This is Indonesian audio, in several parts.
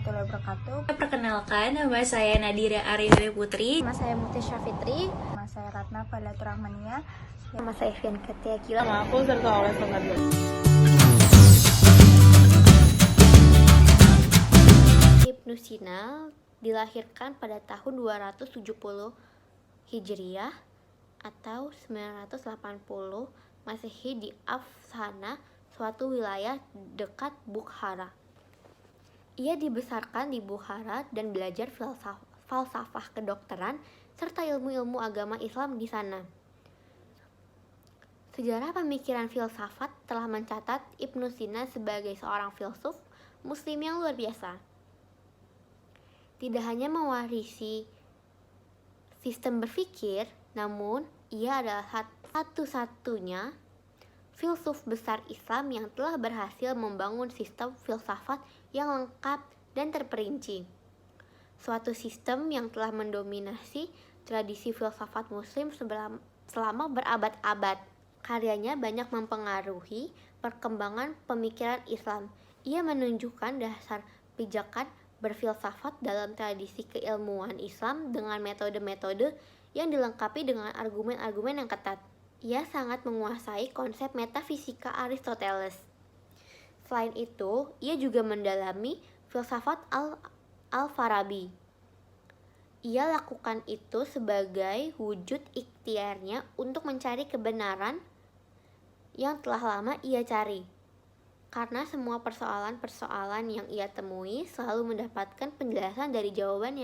warahmatullahi wabarakatuh. Perkenalkan, nama saya Nadira Ariwi Putri. Nama saya Mutisha Fitri. Nama saya Ratna Falatur Rahmania. Nama saya Fian Katia Gila. Nama aku Serta Oleh Sonadio. Ibnu Sina dilahirkan pada tahun 270 Hijriah atau 980 Masehi di Afsana, suatu wilayah dekat Bukhara. Ia dibesarkan di Bukhara dan belajar falsafah kedokteran serta ilmu-ilmu agama Islam di sana. Sejarah pemikiran filsafat telah mencatat Ibnu Sina sebagai seorang filsuf Muslim yang luar biasa. Tidak hanya mewarisi sistem berpikir, namun ia adalah satu-satunya filsuf besar Islam yang telah berhasil membangun sistem filsafat yang lengkap dan terperinci. Suatu sistem yang telah mendominasi tradisi filsafat Muslim selama berabad-abad. Karyanya banyak mempengaruhi perkembangan pemikiran Islam. Ia menunjukkan dasar pijakan berfilsafat dalam tradisi keilmuan Islam dengan metode-metode yang dilengkapi dengan argumen-argumen yang ketat. Ia sangat menguasai konsep metafisika Aristoteles. Selain itu, ia juga mendalami filsafat Al-Farabi. Ia lakukan itu sebagai wujud ikhtiarnya untuk mencari kebenaran yang telah lama ia cari. Karena semua persoalan-persoalan yang ia temui selalu mendapatkan penjelasan dari jawaban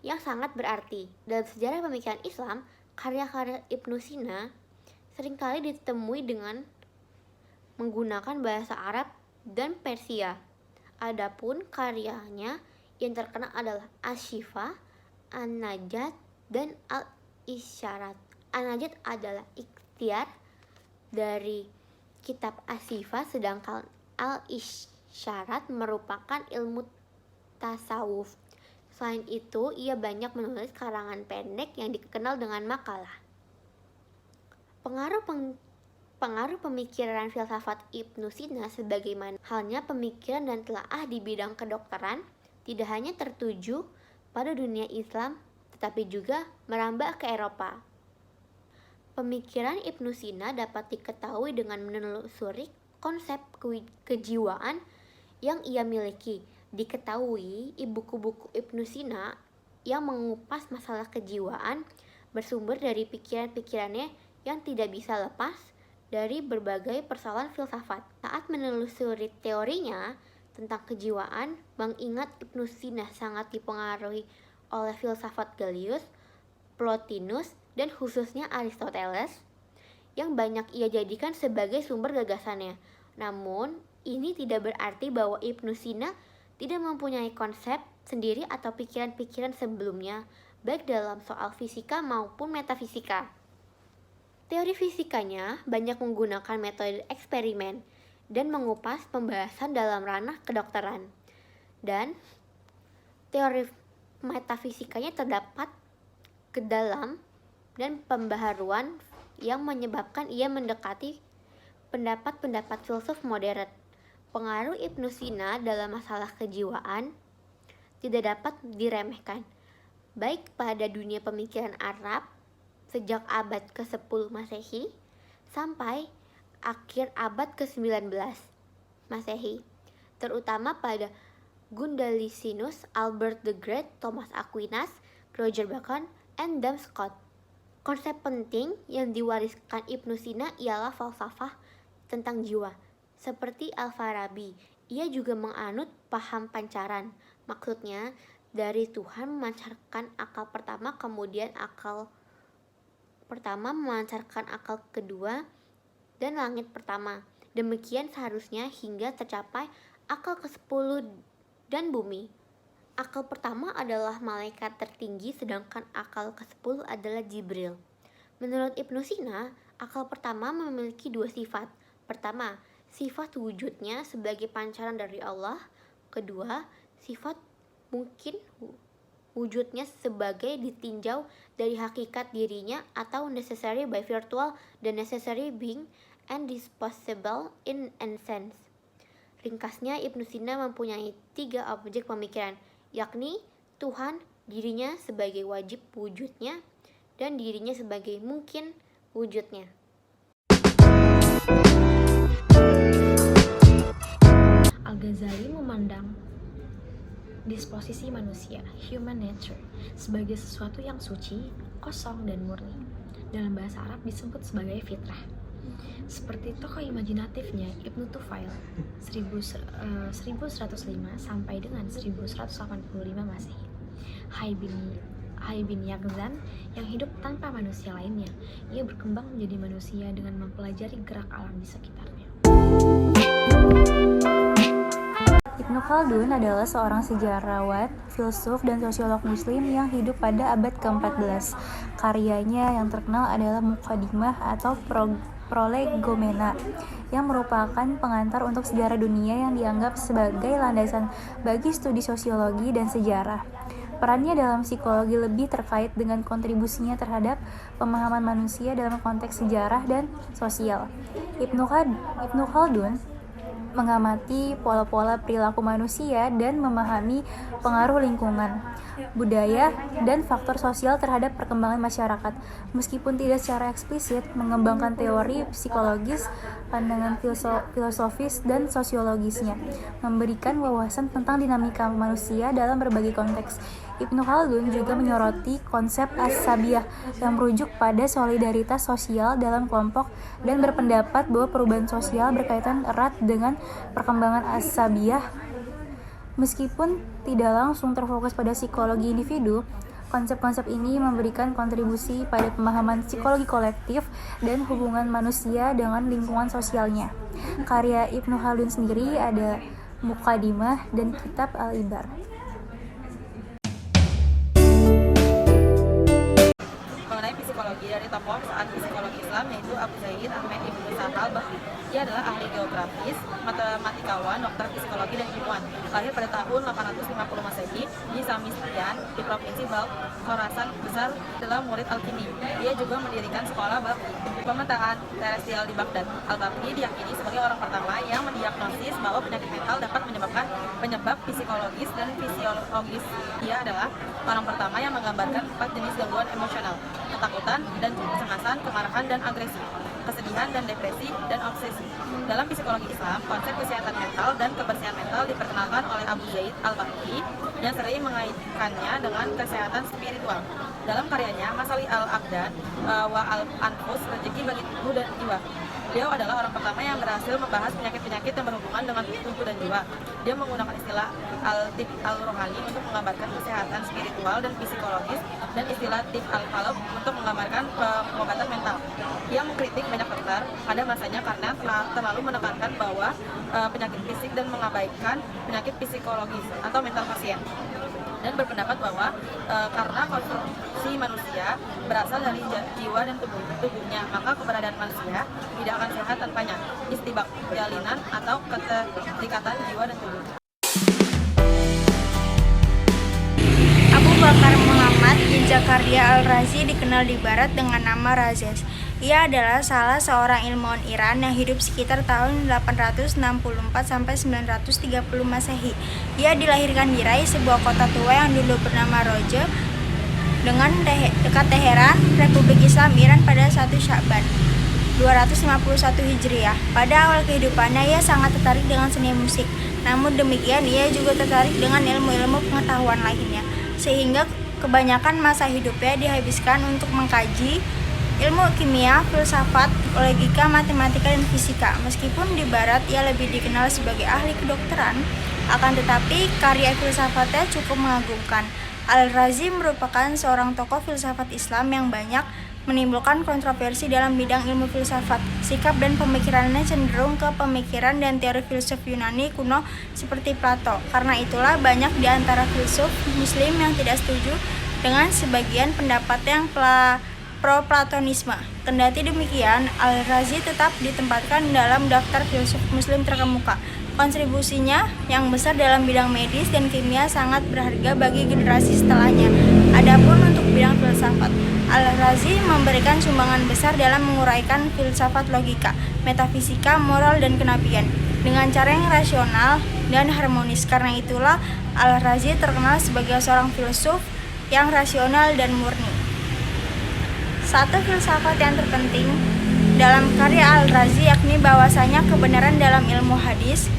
yang sangat berarti. Dalam sejarah pemikiran Islam, karya-karya Ibnu Sina seringkali ditemui dengan menggunakan bahasa Arab dan Persia. Adapun karyanya yang terkenal adalah Asy-Syifa, An-Najat, dan Al-Isyarat. An-Najat adalah ikhtiar dari kitab Asy-Syifa, sedangkan Al-Isyarat merupakan ilmu tasawuf. Selain itu, ia banyak menulis karangan pendek yang dikenal dengan makalah. Pengaruh pemikiran filsafat Ibnu Sina sebagaimana halnya pemikiran dan telaah di bidang kedokteran tidak hanya tertuju pada dunia Islam, tetapi juga merambah ke Eropa. Pemikiran Ibnu Sina dapat diketahui dengan menelusuri konsep kejiwaan yang ia miliki. Diketahui buku-buku Ibnu Sina yang mengupas masalah kejiwaan bersumber dari pikiran-pikirannya yang tidak bisa lepas dari berbagai persoalan filsafat. Saat menelusuri teorinya tentang kejiwaan, mengingat Ibnu Sina sangat dipengaruhi oleh filsafat Galius, Plotinus, dan khususnya Aristoteles yang banyak ia jadikan sebagai sumber gagasannya. Namun, ini tidak berarti bahwa Ibnu Sina tidak mempunyai konsep sendiri atau pikiran-pikiran sebelumnya, baik dalam soal fisika maupun metafisika. Teori fisikanya banyak menggunakan metode eksperimen dan mengupas pembahasan dalam ranah kedokteran. Dan teori metafisikanya terdapat ke dalam dan pembaharuan yang menyebabkan ia mendekati pendapat-pendapat filsuf modern. Pengaruh Ibnu Sina dalam masalah kejiwaan tidak dapat diremehkan, baik pada dunia pemikiran Arab sejak abad ke-10 Masehi sampai akhir abad ke-19 Masehi, terutama pada Gundalicinius, Albert the Great, Thomas Aquinas, Roger Bacon, and Adam Scott. Konsep penting yang diwariskan Ibnu Sina ialah falsafah tentang jiwa. Seperti Al-Farabi, ia juga menganut paham pancaran. Maksudnya, dari Tuhan memancarkan akal pertama, kemudian akal pertama memancarkan akal kedua, dan langit pertama. Demikian seharusnya hingga tercapai akal ke-10 dan bumi. Akal pertama adalah malaikat tertinggi, sedangkan akal ke-10 adalah Jibril. Menurut Ibnu Sina, akal pertama memiliki dua sifat. Pertama, sifat wujudnya sebagai pancaran dari Allah. Kedua, sifat mungkin wujudnya sebagai ditinjau dari hakikat dirinya atau necessary by virtual dan necessary being and disposable in essence. Ringkasnya, Ibnu Sina mempunyai 3 objek pemikiran, yakni Tuhan, dirinya sebagai wajib wujudnya, dan dirinya sebagai mungkin wujudnya. Al-Ghazali memandang disposisi manusia, human nature, sebagai sesuatu yang suci, kosong, dan murni. Dalam bahasa Arab disebut sebagai fitrah. Seperti tokoh imajinatifnya Ibnu Tufail 1105 sampai dengan 1185 Masehi. Hai bin Yaqzan yang hidup tanpa manusia lainnya. Ia berkembang menjadi manusia dengan mempelajari gerak alam di sekitarnya. Ibnu Khaldun adalah seorang sejarawan, filsuf, dan sosiolog muslim yang hidup pada abad ke-14. Karyanya yang terkenal adalah Muqaddimah atau Prolegomena, yang merupakan pengantar untuk sejarah dunia yang dianggap sebagai landasan bagi studi sosiologi dan sejarah. Perannya dalam psikologi lebih terkait dengan kontribusinya terhadap pemahaman manusia dalam konteks sejarah dan sosial. Ibnu Khaldun mengamati pola-pola perilaku manusia dan memahami pengaruh lingkungan, budaya, dan faktor sosial terhadap perkembangan masyarakat. Meskipun tidak secara eksplisit mengembangkan teori psikologis, pandangan filosofis dan sosiologisnya memberikan wawasan tentang dinamika manusia dalam berbagai konteks. Ibnu Khaldun juga menyoroti konsep as-sabiyah yang merujuk pada solidaritas sosial dalam kelompok dan berpendapat bahwa perubahan sosial berkaitan erat dengan perkembangan as-sabiyah. Meskipun tidak langsung terfokus pada psikologi individu, konsep-konsep ini memberikan kontribusi pada pemahaman psikologi kolektif dan hubungan manusia dengan lingkungan sosialnya. Karya Ibnu Khaldun sendiri ada Muqaddimah dan Kitab Al-Ibar. Mengenai psikologi dari tokoh saat psikologi Islam yaitu Abu Zaid Ahmed Ibnu Sahal Bahri. Dia adalah ahli geografis, matematikawan, dokter psikologi dan ilmuwan. Lahir pada tahun 850 Masehi di Samistian di provinsi Balkh, Khorasan Besar, adalah murid Al-Kindi. Dia juga mendirikan sekolah pemetaan terestrial di Baghdad. Al-Bakri diyakini sebagai orang pertama yang mendiagnosis bahwa penyakit mental dapat menyebabkan penyebab psikologis dan fisiologis. Dia adalah orang pertama yang menggambarkan 4 jenis gangguan emosional: ketakutan dan kecemasan, kemarahan dan agresi, kesedihan dan depresi, dan obsesi. Dalam psikologi Islam, konsep kesehatan mental dan kebersihan mental diperkenalkan oleh Abu Zaid Al-Bakri yang sering mengaitkannya dengan kesehatan spiritual. Dalam karyanya Masali Al-Abdan wa Al-Anfus, rezeki bagi tubuh dan jiwa, beliau adalah orang pertama yang berhasil membahas penyakit-penyakit yang berhubungan dengan tubuh dan jiwa. Dia menggunakan istilah al-tib al-rohani untuk menggambarkan kesehatan spiritual dan psikologis, dan istilah tib al-qalb untuk menggambarkan pengobatan mental. Dia mengkritik banyak dokter pada masanya karena terlalu menekankan bahwa penyakit fisik dan mengabaikan penyakit psikologis atau mental pasien, dan berpendapat bahwa karena konstruksi manusia berasal dari jiwa dan tubuhnya, maka keberadaan manusia tidak akan sehat tanpanya. Istibak, jalinan atau keterikatan jiwa dan tubuh. Abu Bakar Muhammad bin Zakaria Al-Razi dikenal di barat dengan nama Razes. Ia adalah salah seorang ilmuwan Iran yang hidup sekitar tahun 864 sampai 930 Masehi. Ia dilahirkan di Rai, sebuah kota tua yang dulu bernama Roje, dengan dekat Teheran, Republik Islam Iran, pada 1 Sya'ban 251 Hijriah. Pada awal kehidupannya ia sangat tertarik dengan seni musik. Namun demikian ia juga tertarik dengan ilmu-ilmu pengetahuan lainnya, sehingga kebanyakan masa hidupnya dihabiskan untuk mengkaji ilmu kimia, filsafat, logika, matematika, dan fisika. Meskipun di barat ia lebih dikenal sebagai ahli kedokteran, akan tetapi karya filsafatnya cukup mengagumkan. Al-Razi merupakan seorang tokoh filsafat Islam yang banyak menimbulkan kontroversi dalam bidang ilmu filsafat. Sikap dan pemikirannya cenderung ke pemikiran dan teori filsuf Yunani kuno seperti Plato. Karena itulah banyak di antara filsuf Muslim yang tidak setuju dengan sebagian pendapat yang pro-Platonisme. Kendati demikian, Al-Razi tetap ditempatkan dalam daftar filsuf Muslim terkemuka. Kontribusinya yang besar dalam bidang medis dan kimia sangat berharga bagi generasi setelahnya. Adapun untuk bidang filsafat, Al-Razi memberikan sumbangan besar dalam menguraikan filsafat logika, metafisika, moral, dan kenabian dengan cara yang rasional dan harmonis. Karena itulah Al-Razi terkenal sebagai seorang filsuf yang rasional dan murni. Satu filsafat yang terpenting dalam karya Al-Razi yakni bahwasanya kebenaran dalam ilmu hadis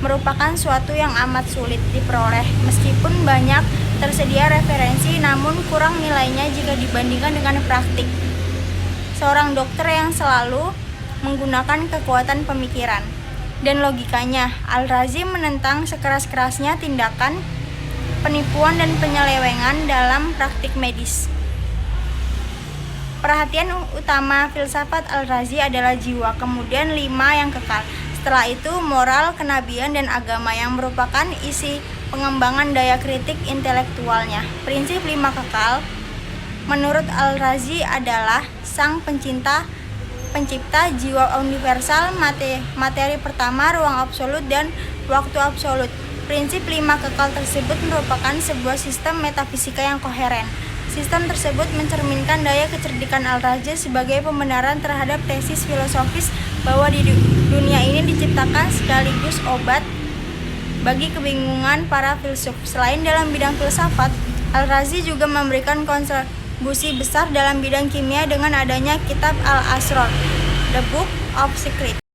merupakan suatu yang amat sulit diperoleh. Meskipun banyak tersedia referensi, namun kurang nilainya jika dibandingkan dengan praktik seorang dokter yang selalu menggunakan kekuatan pemikiran dan logikanya. Al-Razi menentang sekeras-kerasnya tindakan penipuan dan penyelewengan dalam praktik medis. Perhatian utama filsafat Al-Razi adalah jiwa, kemudian 5 yang kekal. Setelah itu moral, kenabian, dan agama yang merupakan isi pengembangan daya kritik intelektualnya. Prinsip 5 kekal menurut Al-Razi adalah sang pencipta jiwa universal, materi pertama, ruang absolut, dan waktu absolut. Prinsip 5 kekal tersebut merupakan sebuah sistem metafisika yang koheren. Sistem tersebut mencerminkan daya kecerdikan Al-Razi sebagai pembenaran terhadap tesis filosofis bahwa di dunia ini diciptakan sekaligus obat bagi kebingungan para filsuf. Selain dalam bidang filsafat, Al-Razi juga memberikan kontribusi besar dalam bidang kimia dengan adanya kitab Al-Asrar, The Book of Secrets.